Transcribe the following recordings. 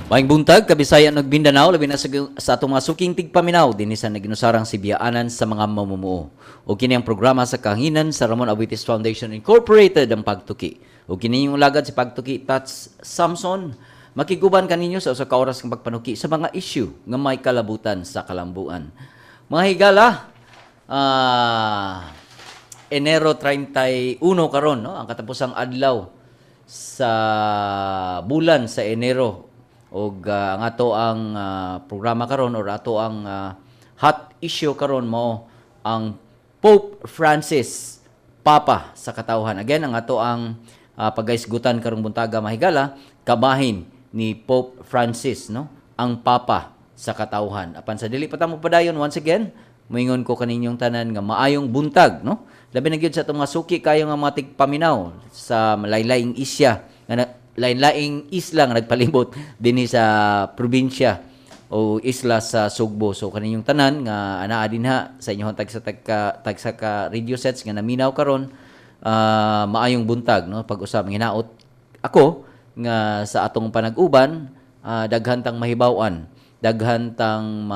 Maing buntag, Kabisayan ug Mindanao, labi na sa atong mga suking tigpaminaw dinhi sa naginusarang sibiyaanan sa mga mamumuo. O kini ang programa sa kahanginan sa Ramon Abuetis Foundation Incorporated ang pagtuki. O kini yung lagad si Pagtuki Tats Samson, makiguban kaninyo sa usa ka oras ng pagpanuki sa mga issue nga may kalabutan sa kalambuan. Mga higala, Enero 31 karon, no, ang katapusang adlaw sa bulan sa Enero og ang ato ang programa karon or ato ang hot issue karon mo ang Pope Francis, Papa sa katawhan. Again, ang ato ang pagaisgutan karong buntaga mahigala, kabahin ni Pope Francis, no, ang Papa sa katawhan. Apan sa dili pa ta mo padayon, once again moingon ko kaninyong tanan nga maayong buntag, no, labi na gyud sa itong mga suki kayo nga mga tigpaminaw sa lain-laing isya nga lain-laing isla nga nagpalibot dinhi sa probinsya o isla sa Sugbo. So kaninyong tanan nga anaa dinha sa inyong tagsa ka radio sets nga naminaw karon, maayong buntag, no, pag-usab hinaot ako nga sa atong panag-uban, daghan tang mahibaw-an, daghan tang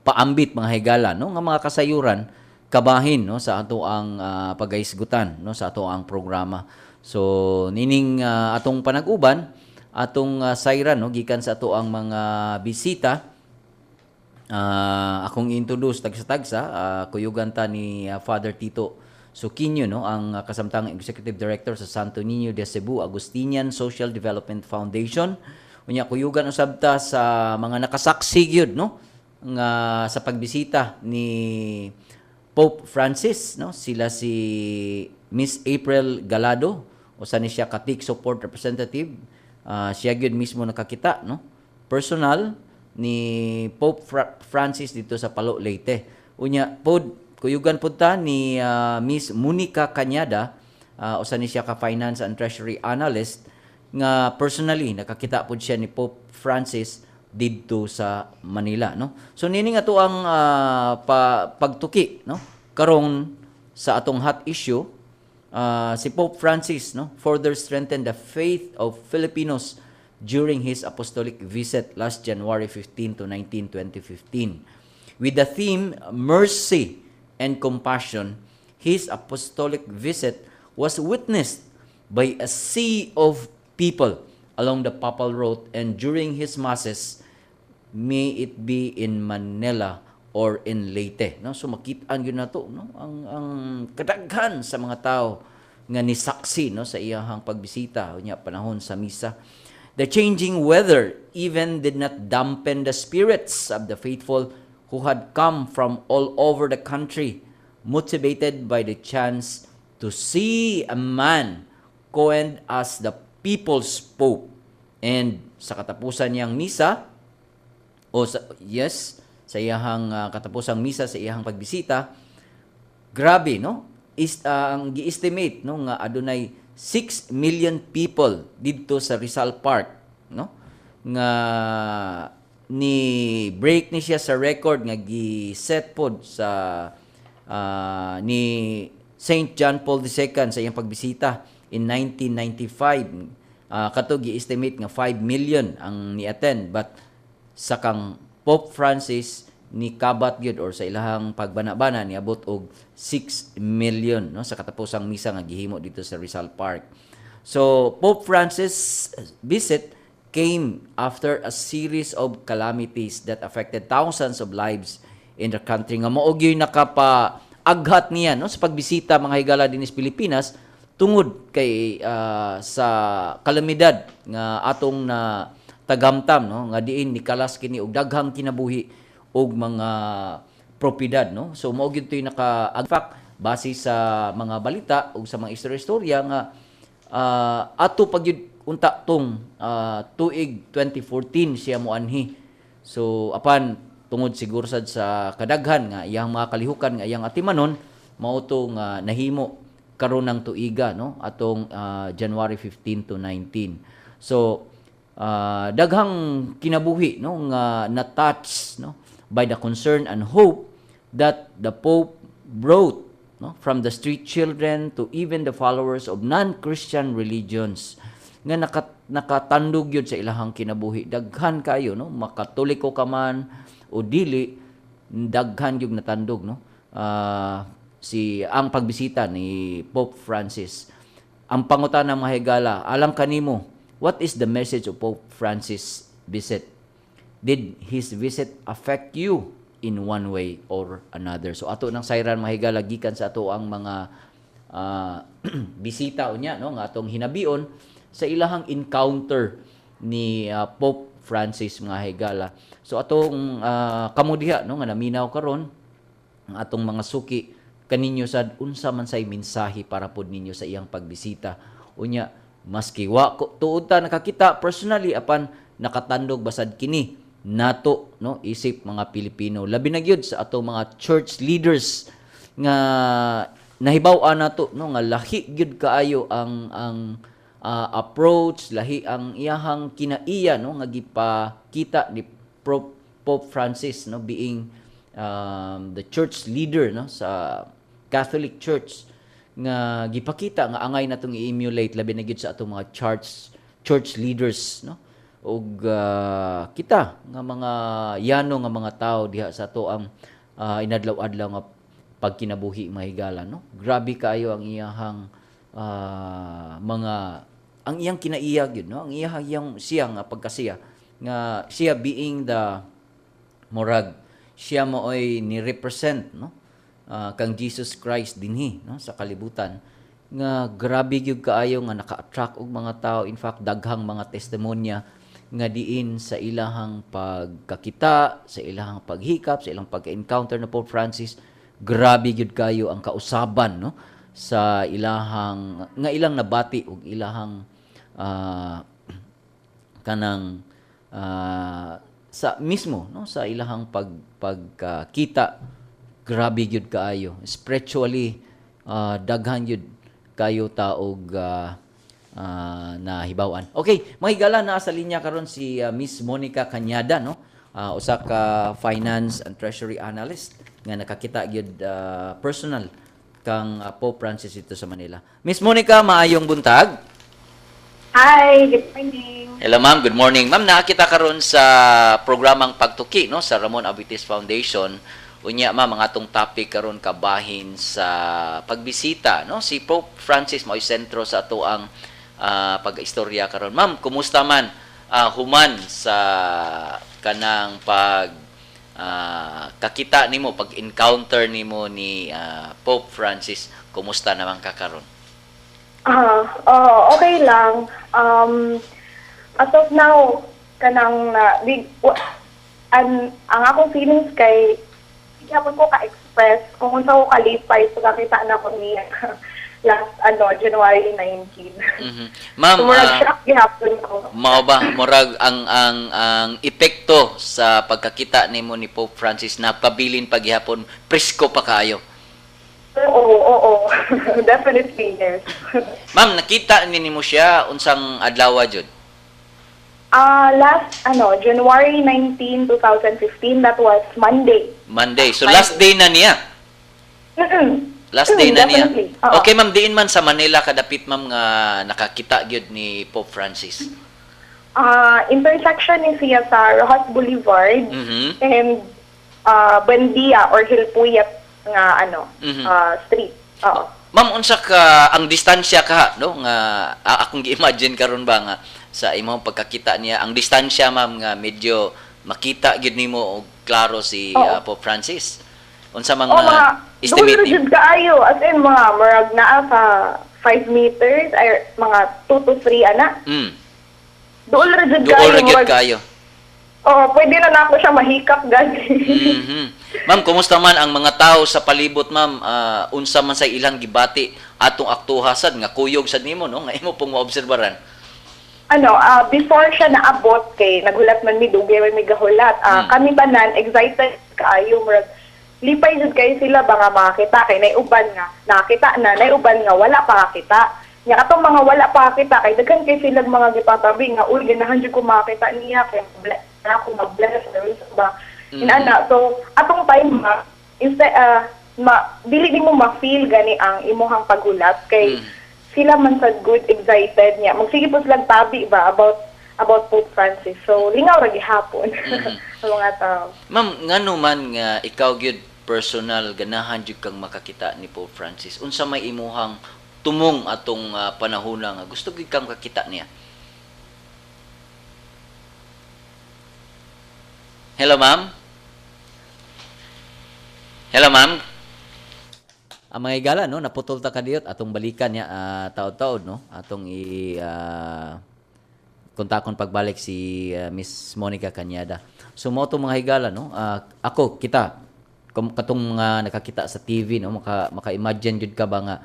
paambit mga higala, no, nga mga kasayuran kabahin, no, sa ato ang pagaisgutan, no, sa ato ang programa. So nining atong panag-uban, atong sayran, no, gikan sa ato ang mga bisita, akong introduce tagsa-tagsa, kuyugan ta ni Father Tito Suquinho, no, ang kasamtang Executive Director sa Santo Niño de Cebu Agustinian Social Development Foundation. Unya kuyugan usab ta sa mga nakasaksi gyud, no, nga sa pagbisita ni Pope Francis, no, sila si Miss April Galado, usa ni siya Catholic Support Representative, siya gyud mismo nakakita, no, personal ni Pope Francis dito sa Palo Leyte. Unya pod kuyugan pud ta ni Miss Monica Cañada, usa ni siya ka Finance and Treasury Analyst nga personally nakakita pud siya ni Pope Francis didto sa Manila, no. So nini nga to ang pagtuki, no, karon sa atong hot issue, si Pope Francis, no, further strengthened the faith of Filipinos during his apostolic visit last January 15 to 19, 2015. With the theme Mercy and Compassion, his apostolic visit was witnessed by a sea of people along the Papal Road, and during his masses, may it be in Manila or in Leyte, no. So makit-an gyud nato, no, ang kadaghan sa mga tao nga nisaksi, no, sa iyahang pagbisita unya panahon sa misa. The changing weather even did not dampen the spirits of the faithful who had come from all over the country, motivated by the chance to see a man coined as the People's Pope. And sa katapusan niyang misa, sa iyahang katapusang misa, sa iyahang pagbisita, grabe, no, ang gi-estimate, no, nga adunay 6 million people dito sa Rizal Park, no, nga ni break ni siya sa record nga gi-set pod sa ni Saint John Paul II sa iyang pagbisita in 1995. Kato gi-estimate nga 5 million ang ni-attend, but sa kang Pope Francis ni kabat gyud or sa ilahang pagbana-bana niabot og 6 million, no, sa katapusang misa nga gihimo dito sa Rizal Park. So Pope Francis' visit came after a series of calamities that affected thousands of lives in the country. Nga mao gyud nakapa-aghat niya, no, sa pagbisita mga higala dinhi sa Pilipinas tungod kay sa kalamidad nga atong na tagamtam, no, nga diin nikalas kini og daghang kinabuhi og mga propiedad, no. So mao gyud toy naka-fact base sa mga balita ug sa mga istorya nga ato pag unta tong tuig 2014 siya moanhi. So apan tungod siguro sad sa kadaghan nga iyang mga kalihukan nga iyang atimanon, mao to nga nahimo karon ng tuiga, no, atong January 15 to 19. So daghang kinabuhi, no, nga na-touch, no, by the concern and hope that the Pope brought, no, from the street children to even the followers of non-Christian religions. nga nakatandog yun sa ilahang kinabuhi. Daghan kayo, no? Makatoliko ka man o dili, daghan yung natandog, no? Ang pagbisita ni Pope Francis. Ang pangutana mga higala, alam kanimo, what is the message of Pope Francis visit? Did his visit affect you in one way or another? So ato nang sayran mga higala gikan sa ato ang mga bisita unya, no, nga atong hinabion sa ilahang encounter ni Pope Francis mga higala. So atong kamudiha, no, nga naminaw karon ang atong mga suki kaninyo sad unsa man say mensahe para pod ninyo sa iyang pagbisita. Unya maski wa ko tuod ta nakakita personally apan nakatandog basad kini nato, no, isip mga Pilipino, labi na gyud sa atong mga church leaders nga nahibaw-an nato, no, nga lahi gyud kaayo ang approach, lahi ang iyahang kinaiya, no, nga gipakita ni Pope Francis, no, being the church leader, no, sa Catholic Church, nga gipakita nga angay natong i-emulate labi na gyud sa atong mga church leaders, no, ug kita nga mga yano nga mga tao diha sa ato ang inadlaw-adlaw nga pagkinabuhi mahigala, no. Grabe kaayo ang iyahang ang iyang kinaiyag yun, no, ang iyang siya nga pagkasiya nga siya being the murag siya mooy ni represent, no, kang Jesus Christ dinhi, no, sa kalibutan, nga grabe gyud kaayo nga naka-attract og mga tao. In fact daghang mga testimonya nga diin sa ilahang pagkakita, sa ilahang paghikap, sa ilang pagka-encounter na Pope Francis, grabe gyud kayo ang kausaban, no, sa ilahang nga ilang nabati og ilahang kanang sa mismo, no, sa ilahang pagkita, grabe gyud kaayo spiritually, daghan gyud kayo taog na hibawan. Okay, mahigala na sa linya karon si Miss Monica Cañada, no, usa ka finance and treasury analyst nga nakakita gyud personal kang Pope Francis ito sa Manila. Miss Monica, maayong buntag. Hi, good morning. Hello ma'am, good morning. Ma'am, nakakita karon sa programang Pagtuki, no, sa Ramon Abitis Foundation. Unya ma'am, ang atong topic karon kabahin sa pagbisita, no, si Pope Francis mo'y sentro sa ato ang pag-istorya karon. Ma'am, kumusta man human sa kanang kakita nimo, pag-encounter nimo ni Pope Francis, kumusta naman ka karon? Okay lang. As of now, kanang ang akong feelings kay hindi ako ka-express kung unsa ko kalipay sa kakita na ko niya last January 19. Ma'am, so, murag shock gihapon ko. Mao ba murag ang epekto sa pagkakita nimo ni Pope Francis na pabilin paghihapon presko pa kaayo? Oo. Definitely, yes. Ma'am, nakita nimo siya unsang adlaw jud? Last January 19, 2015, that was Monday. So last day na niya. Last day na niya. Okay ma'am, diin man sa Manila kadapit ma'am nga nakakita gyud ni Pope Francis. Intersection ni siya sa Rojas Boulevard and Buendia or Hilpuyat nga street. Ma'am, unsa ka ang distansya ka, no, nga akong gi-imagine karon ba nga sa imong pagkakita niya, ang distansya ma'am nga medyo makita gyud nimo og klaro si Pope Francis. Unsa man nga estimate nimo? Kaayo, as in mga murag naa sa 5 meters ay mga 2 to 3 ana. Dool ra jud kayo. Pwede na nako siya mahikap gani. Ma'am, kumusta man ang mga tao sa palibot ma'am? Unsa man sa ilang gibati atong aktuha sad nga kuyog sad nimo, no, nga imo pong maobserbaran? Before siya naabot kay nagulat man mi dugay man mi gahulat. Kami tanan excited kaayo murag lipay jud kay sila ba nga makita kay naiuban nga nakita na naiuban nga wala pa kita. Nya katong mga wala pa kita kay daghan kay sila mga gipatabi nga uy ganahan jud ko makita niya kay ako mag-bless ba. Inana, so atong time dili mo ma-feel gani ang imuhang pagulat kay sila man sa good excited niya. Magsige po silang tabi ba about Pope Francis. So lingaw ra gihapon sa mga tao. Ma'am, ngano man nga ikaw gyud personal ganahan jud kang makakita ni Pope Francis. Unsa may imuhang tumong atong panahona nga gusto gyud kang makakita niya? Hello, ma'am? Hello, ma'am? Mga higala, no, naputol ta kadiyot atong balikan niya taod-taod, no, atong kontakon pagbalik si Miss Monica Cañada. So mo to mga higala, no, ako kita katong mga nakakita sa TV, no, maka-imagine jud ka ba nga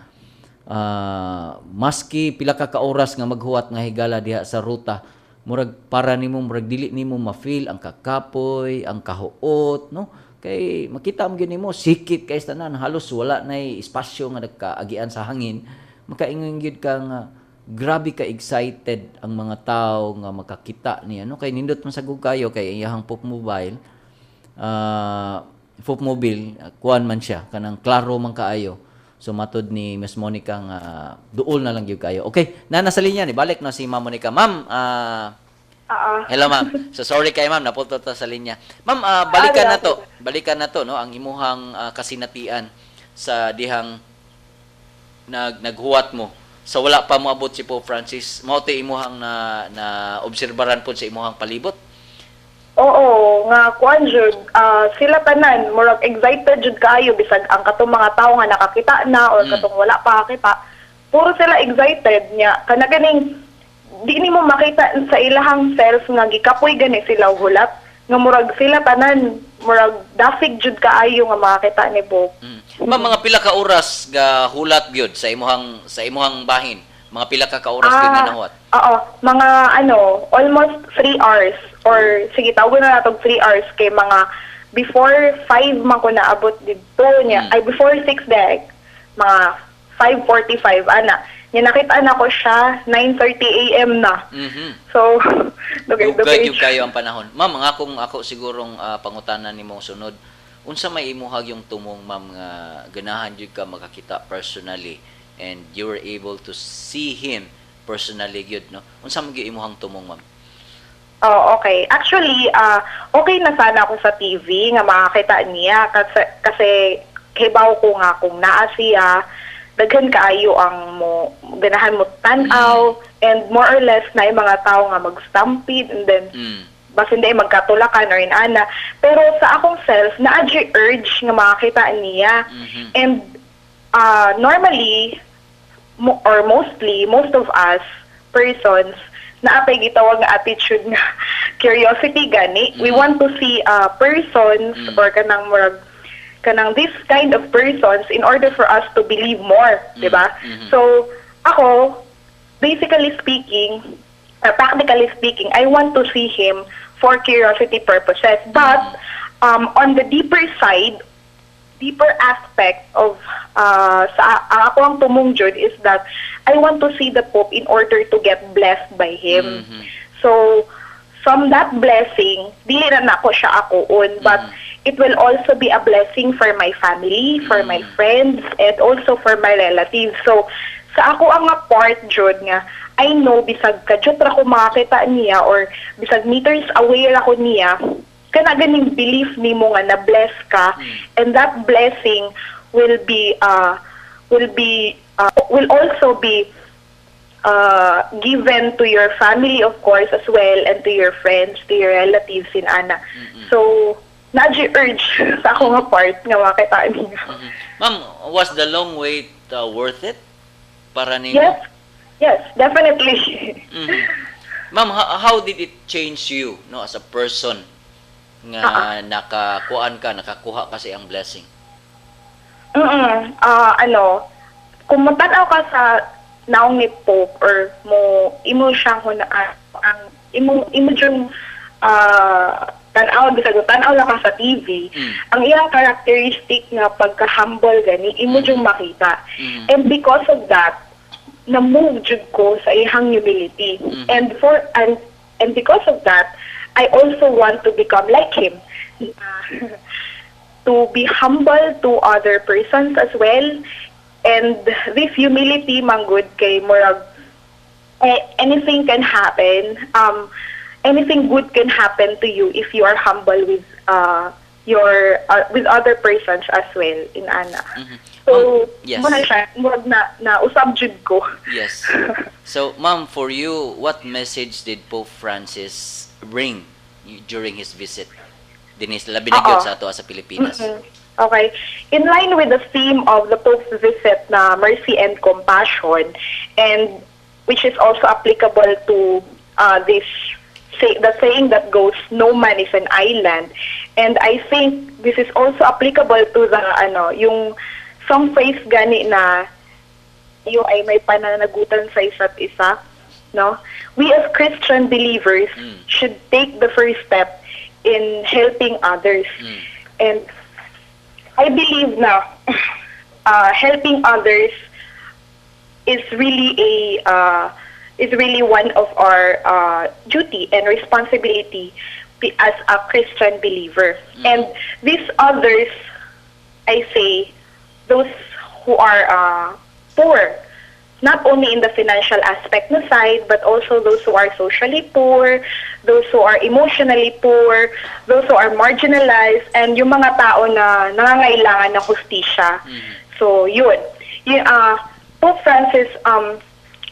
maski pila ka oras nga maghuwat nga higala diha sa ruta, murag para nimo murag dili nimo ma-feel ang kakapoy, ang kahuot, no? Kay makita mo gyud nimo sikit kay tanan, halos wala nay espasyo nga nagkaagian sa hangin. Makaingon gyud ka nga grabe ka excited ang mga tao nga makakita niya, no? Kay nindot man sagud kayo kay iyang Pope Mobile, kuan man siya kanang klaro man kaayo. So matod ni Miss Monica nga duol na lang gyud kayo. Okay, nasa linya ni balik na si Ma'am Monica. Ma'am, hello ma'am. So sorry kay ma'am, naputol ta sa linya. Ma'am, balikan na to. Balikan na to, no, ang imuhang kasinatian sa dihang naghuwat mo. So wala pa moabot si Pope Francis. Mao te imuhang na obserbaran pod sa imuhang palibot. Oo, nga kuan jud, sila tanan murag excited jud kaayo bisag ang katong mga tawo nga nakakita na or katong wala pa kita. Puro sila excited niya. Kana ganing di nimo makita sa ilahang self nga gikapoy gani sila hulat nga murag sila tanan murag dafig jud kaayo nga makita ni Pope. Ma'am, mga pila ka oras ga hulat gyud sa imuhang bahin? Mga pila ka oras gyud nga nahuwat? Oo, mga almost 3 hours or sige tawag na natog 3 hours kay mga before 5 man ko naabot dito niya ay before 6 dek mga 5:45 ana niya nakita na ko siya 9:30 AM na. So dugay yung kayo ang panahon. Ma'am, ako sigurong pangutanan nimo sunod. Unsa may imuhag yung tumong ma'am nga ganahan jud ka makakita personally and you were able to see him personally gyud, no? Unsa man gyud imuhang tumong ma'am? Oh, okay. Actually, okay na sana ako sa TV nga makakita niya kasi hibaw ko nga kung naa siya daghan kaayo ang ganahan mo tan-aw and more or less na yung mga tao nga mag-stampede and then basin day magkatulakan or inana. Pero sa akong self, na-adjure urge nga makakita niya. And normally, or mostly, most of us persons, naapay gitawag nga attitude nga curiosity gani. We want to see persons or kanang this kind of persons in order for us to believe more, di ba? So, ako, basically speaking, practically speaking, I want to see him for curiosity purposes. But on the deeper side, deeper aspect of sa ako ang tumong jud is that I want to see the Pope in order to get blessed by him. So from that blessing, dili na nako siya akoon, but it will also be a blessing for my family, for my friends, and also for my relatives. So sa ako ang part jud nga I know bisag kadjot ra ko makakita niya or bisag meters away ra ko niya, kana ganing belief nimo nga na bless ka, and that blessing will also be given to your family, of course, as well, and to your friends, to your relatives in ana. So na-urge sa ako nga part nga makita niya. Ma'am, was the long wait worth it para ninyo? Yes, definitely. Ma'am, how did it change you, no, as a person nga nakakuha ka sa iyang blessing? Kung matanaw ka sa naong ni Pope or imo siyang ang imo yung tanaw lang ka sa TV, ang iyang characteristic nga pagka-humble gani, imo yung makita. And because of that, na-move jud ko sa iyang humility. And because of that, I also want to become like him. To be humble to other persons as well, And this humility manggod kay murag anything can happen. Anything good can happen to you if you are humble with your with other persons as well in ana. So, yes. muna siya, murag na usab jud ko. Yes. So, ma'am, for you, what message did Pope Francis bring during his visit? Dinis labi na gyud sa ato sa Pilipinas. Okay. In line with the theme of the Pope's visit na mercy and compassion, and which is also applicable to the saying that goes, no man is an island. And I think this is also applicable to the yung some phrase gani na yung ay may pananagutan sa isa't isa, no? We as Christian believers should take the first step in helping others. And I believe na helping others is really one of our duty and responsibility as a Christian believer. And these others, I say, those who are poor, not only in the financial aspect na side, but also those who are socially poor, those who are emotionally poor, those who are marginalized, and yung mga tao na nangangailangan ng hustisya. So, yun. Pope Francis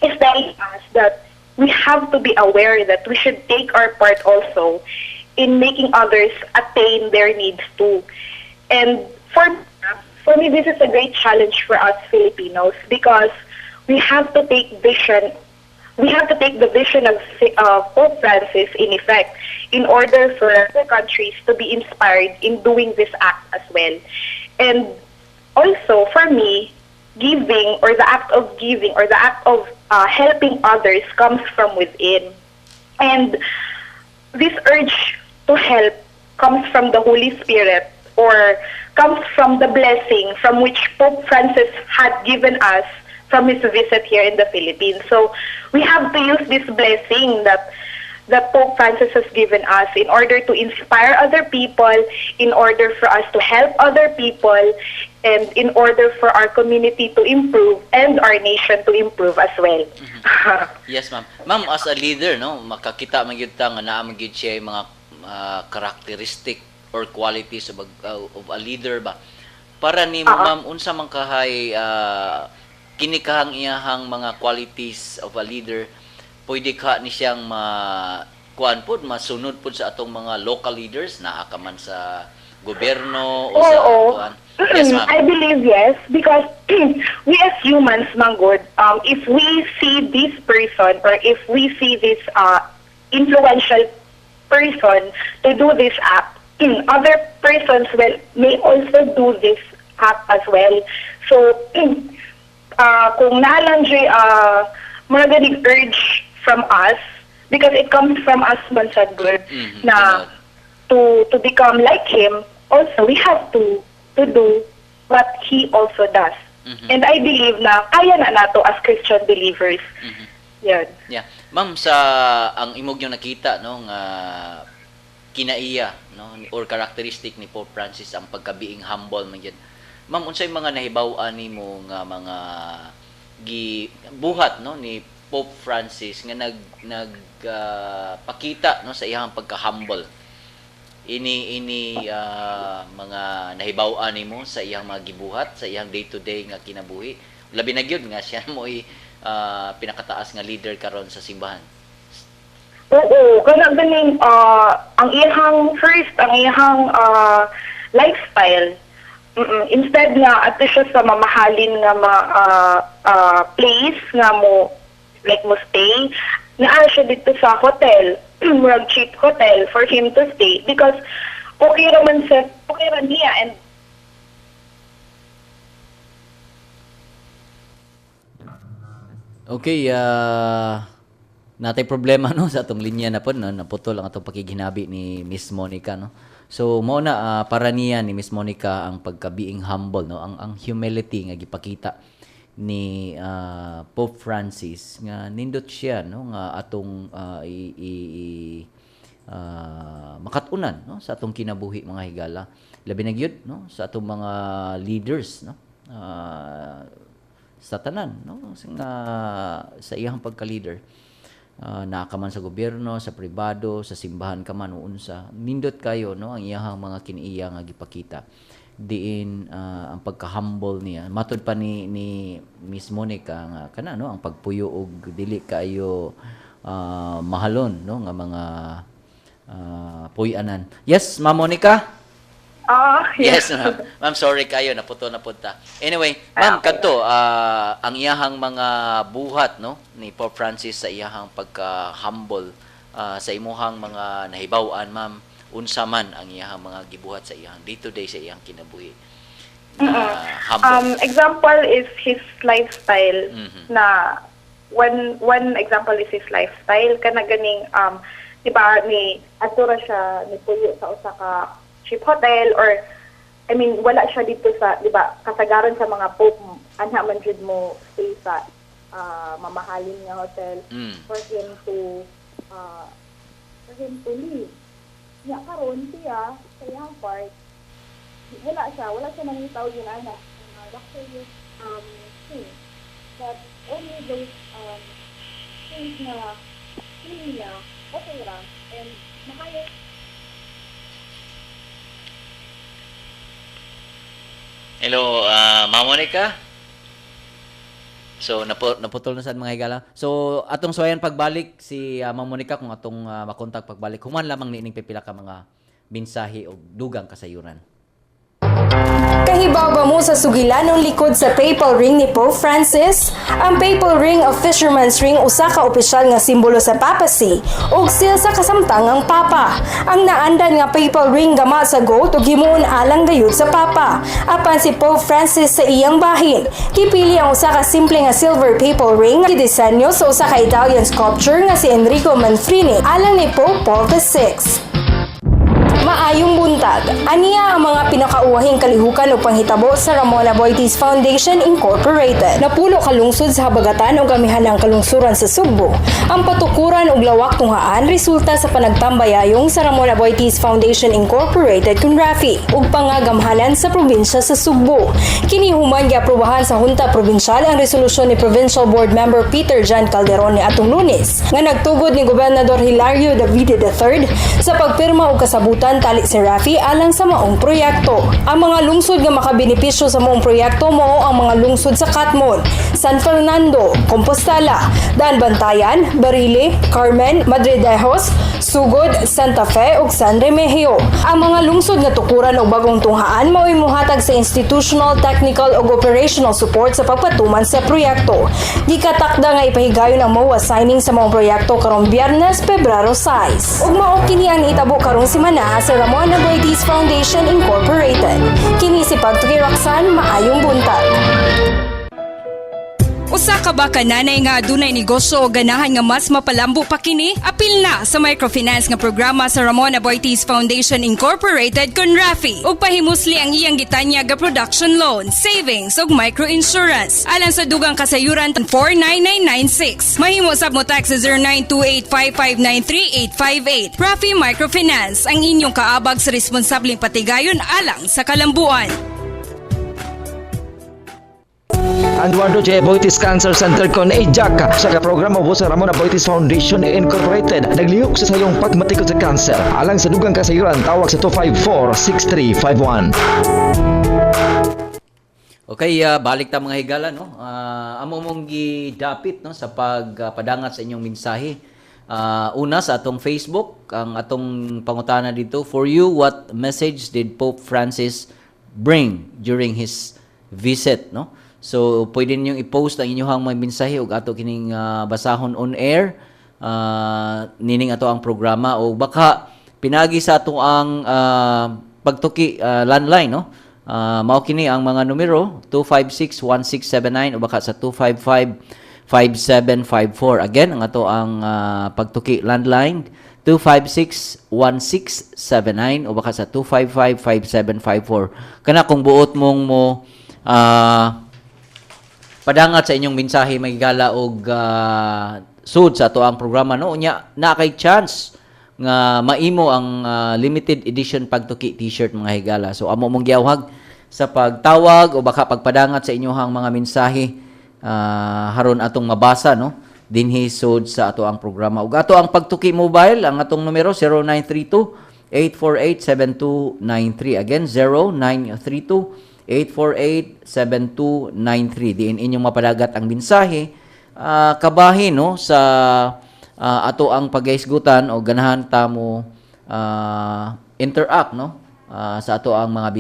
is telling us that we have to be aware that we should take our part also in making others attain their needs too. And for me, this is a great challenge for us Filipinos because we have to take vision. We have to take the vision of Pope Francis in effect in order for other countries to be inspired in doing this act as well. And also, for me, giving or the act of giving or the act of helping others comes from within. And this urge to help comes from the Holy Spirit or comes from the blessing from which Pope Francis had given us from his visit here in the Philippines. So we have to use this blessing that Pope Francis has given us in order to inspire other people, in order for us to help other people, and in order for our community to improve and our nation to improve as well. Yes, ma'am. Ma'am, as a leader, no, makakita man gyud ta nga naa man gyud siya yung mga characteristic or qualities of a leader ba. Para nimo ma'am, unsa man kahay kinikahang iyahang mga qualities of a leader, pwede ka ni siyang kuan pod masunod pod sa atong mga local leaders naa ka man sa gobyerno o sa kuan. Yes, ma'am. I believe yes, because we as humans, manggod, if we see this person or if we see this influential person to do this act, other persons may also do this act as well. So, kung nalang mga ganing urge from us, because it comes from us man sa good, na to become like him, also we have to do what he also does. And I believe na kaya na nato as Christian believers. Yan. Yeah. Ma'am, sa ang imog yung nakita no nga kinaiya no or characteristic ni Pope Francis ang pagkabiing humble man gyud. Ma'am, unsay mga nahibaw-an nimo nga mga buhat no ni Pope Francis nga pakita no sa iyang pagka-humble. Ini mga nahibaw-an nimo sa iyang mga gibuhat sa iyang day-to-day nga kinabuhi. Labi na gyud nga siya mo'y pinakataas nga leader karon sa simbahan. Oo, kana ganing ang iyang lifestyle. Instead nga ato siya sa mamahalin nga place nga mo stay, naa siya dito sa hotel, murag cheap hotel for him to stay because okay ra niya. And okay, natay problema no sa atong linya na pod no, naputol ang atong pakiginabi ni Miss Monica no. So mo na para niya ni Miss Monica ang pagkabiing humble no, ang humility nga gipakita ni Pope Francis nga nindot siya no nga atong makatunan no sa atong kinabuhi mga higala. Labi na gyud no sa atong mga leaders no. sa tanan, no? Sa iyang pagka-leader. Naa ka man sa gobyerno, sa pribado, sa simbahan ka man o unsa. Nindot kayo, no, ang iyang mga kiniiya nga gipakita. Diin ang pagka-humble niya. Matud pa ni Miss Monica nga kana, no, ang pagpuyo og dili kayo mahalon, no, nga mga puy-anan. Yes, Ma'am Monica? Yes, ma'am. Ma'am, sorry kayo, naputo na punta. Anyway, ma'am, kadto ang iyahang mga buhat, no, ni Pope Francis sa iyahang pagka-humble sa imuhang mga nahibaw-an, ma'am, unsa man ang iyahang mga gibuhat sa iyahang day-to-day sa iyahang kinabuhi. Humble. Example is his lifestyle na one example is his lifestyle kana ganing di ba ni atura siya ni puyo sa usa ka cheap hotel or I mean wala siya dito sa di ba kasagaran sa mga pope anha man jud mo stay sa mamahalin nga hotel for him to leave. Ya karon siya sa iyang part wala siya nangitaw yun ana luxurious things that only those things na feeling niya okay lang and makaya. Hello, Ma'am Monica. So naputol na sad mga higala. So atong suwayan pagbalik si Ma'am Monica kung atong makontak pagbalik. Human lamang niining pipila ka mga mensahe o dugang kasayuran. Kahibaw ba mo sa sugilanong likod sa papal ring ni Pope Francis? Ang papal ring of fisherman's ring usa ka opisyal nga simbolo sa papacy ug sil sa kasamtangang papa. Ang naandan nga papal ring gama sa gold ug himuon alang gayud sa papa. Apan si Pope Francis sa iyang bahin, gipili ang usa ka simple nga silver papal ring nga gidisenyo sa usa ka Italian sculptor nga si Enrico Manfrini alang ni Pope Paul VI. Maayong buntag. Aniya ang mga pinakauwahing kalihukan o panghitabo sa Ramon Aboitiz Foundation Incorporated. Napulo kalungsod sa habagatan o gamihan ng kalungsuran sa Sugbo. Ang patukuran og lawak tunghaan resulta sa panagtambayayong sa Ramon Aboitiz Foundation Incorporated kun Rafi ug pangagamhanan sa probinsya sa Sugbo. Kini human giaprubahan sa Hunta Probinsyal ang resolusyon ni Provincial Board Member Peter John Calderon ni atong Lunes nga nagtugod ni Gobernador Hilario Davide III sa pagpirma og kasabutan tali si Rafi alang sa maong proyekto. Ang mga lungsod nga makabenepisyo sa maong proyekto mao ang mga lungsod sa Catmon, San Fernando, Compostela, Daan Bantayan, Barile, Carmen, Madridejos, Sugod, Santa Fe ug San Remigio. Ang mga lungsod nga tukuran og bagong tunghaan mao'y mohatag sa institutional, technical ug operational support sa pagpatuman sa proyekto. Gikatakda nga ipahigayon ang MOA signing sa maong proyekto karong Biyernes, Pebrero 6. Ug mao kini ang itabo karong semana sa Ramon Aboitiz Foundation Incorporated. Kini si Pagtuki Roxanne, maayong buntag. Usa ka ba kananay nga adunay negosyo o ganahan nga mas mapalambo pa kini? Apil na sa microfinance nga programa sa Ramon Aboitiz Foundation Incorporated kun Rafi ug pahimusli ang iyang gitanya ga production loan, savings ug microinsurance. Alang sa dugang kasayuran 49996. Mahimo sab mo tax sa 092855938858. Rafi Microfinance ang inyong kaabag sa responsableng patigayon alang sa kalambuan. Eduardo J. Aboitiz Cancer Center kon EJAC sa programa po sa Ramon Aboitiz Foundation Incorporated naglihok sa sayong pagmatikot sa cancer alang sa dugang kasayuran tawag sa 254-6351. Okay, balik ta mga higala, no. Amo mong gidapit, no, sa pagpadangat sa inyong mensahe. Una sa atong Facebook, ang atong pangutana dito, for you, what message did Pope Francis bring during his visit, no? So, pwede ninyong i-post ang inyong mga mensahe ug ato kining basahon on air. Nining ato ang programa o baka pinagi sa ato ang pagtuki landline, no? Mao kini ang mga numero 256-1679 o baka sa 255-5754. Again, ang ato ang pagtuki landline 256-1679 o baka sa 255-5754. Kana kung buot mong mo padangat sa inyong mensahe may gala og sud sa ato ang programa, no, unya na kay chance nga maimo ang limited edition pagtuki t-shirt mga higala. So amo mong giawhag sa pagtawag o baka pagpadangat sa inyong mga mensahe haron atong mabasa no dinhi sud sa ato ang programa. Ug ato ang pagtuki mobile, ang atong numero 0932-848-7293. Again, 0932-848-7293. Diin inyong mapadagat ang mensahe kabahin no sa ato ang pagaisgutan o ganahan tamo interact no sa ato ang mga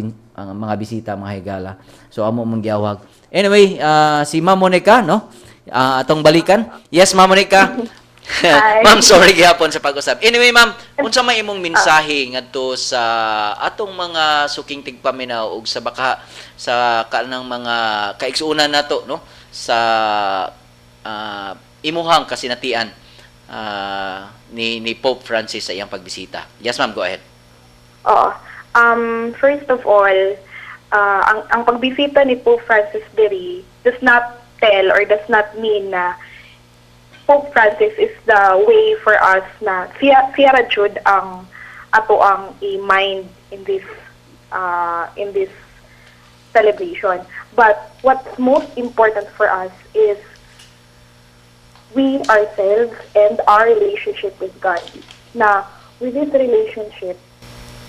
bisita, mga higala. So amo mong giawag. Anyway, si Ma'am Monica no atong balikan. Yes, Ma'am Monica. Hi. Ma'am, sorry gihapon sa pag-usap. Anyway, Ma'am, unsa may imong mensahe ngadto sa atong mga suking tigpaminaw ug sa baka sa kanang mga kaigsuonan nato no sa imuhang kasinatian ni Pope Francis sa iyang pagbisita. Yes, ma'am, go ahead. Oo. First of all, ang pagbisita ni Pope Francis diri does not tell or does not mean na Pope Francis is the way for us na siya jud ang ato ang i-mind in this celebration. But what's most important for us is we ourselves and our relationship with God. Na with this relationship,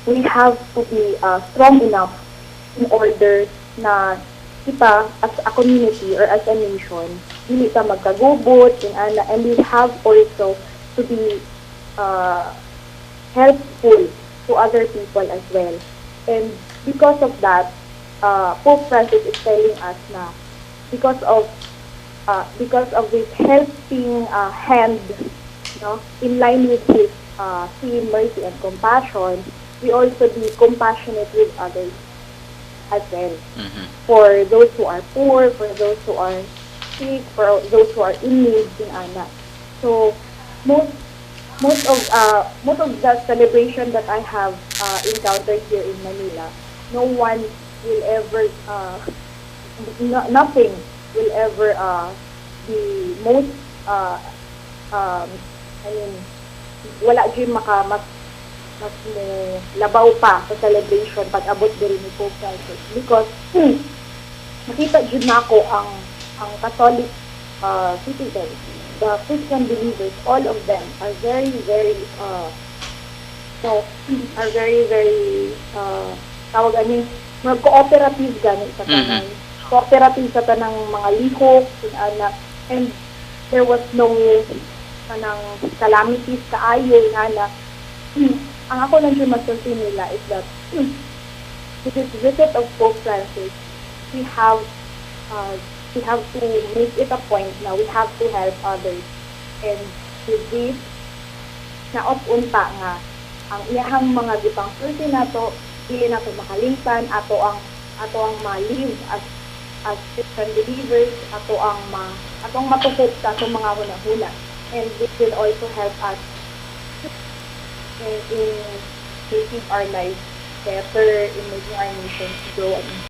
we have to be strong enough in order na kita as a community or as a nation, dili ta magkagubot, and we have also to be helpful to other people as well. And because of that, Pope Francis is telling us na because of this helping hand, no, in line with his same mercy and compassion, we also be compassionate with others as well. Mhm. For those who are poor, for those who are sick, for those who are in need, ana. So most of the celebration that I have encountered here in Manila, no one will ever nothing will ever be most wala dyan mas mo labaw pa sa celebration pag abot diri ni Pope Francis, because nakita dyan na ako ang Catholic citizens, the Christian believers, all of them are very tawag ani mag-cooperative gani sa tanan. Cooperative sa tanang mga lihok, and there was no kanang calamities kaayo na ang ako lang yung masulti nila is that with this visit of Pope Francis, we have to make it a point na we have to help others, and with this naop unta nga ang iyahang mga gipang sulti nato dili nato makalimtan ato ang ma-live as Christian believers, atong matukop sa atong mga hunahuna, and this will also help us in making our lives better, in making our nation grow and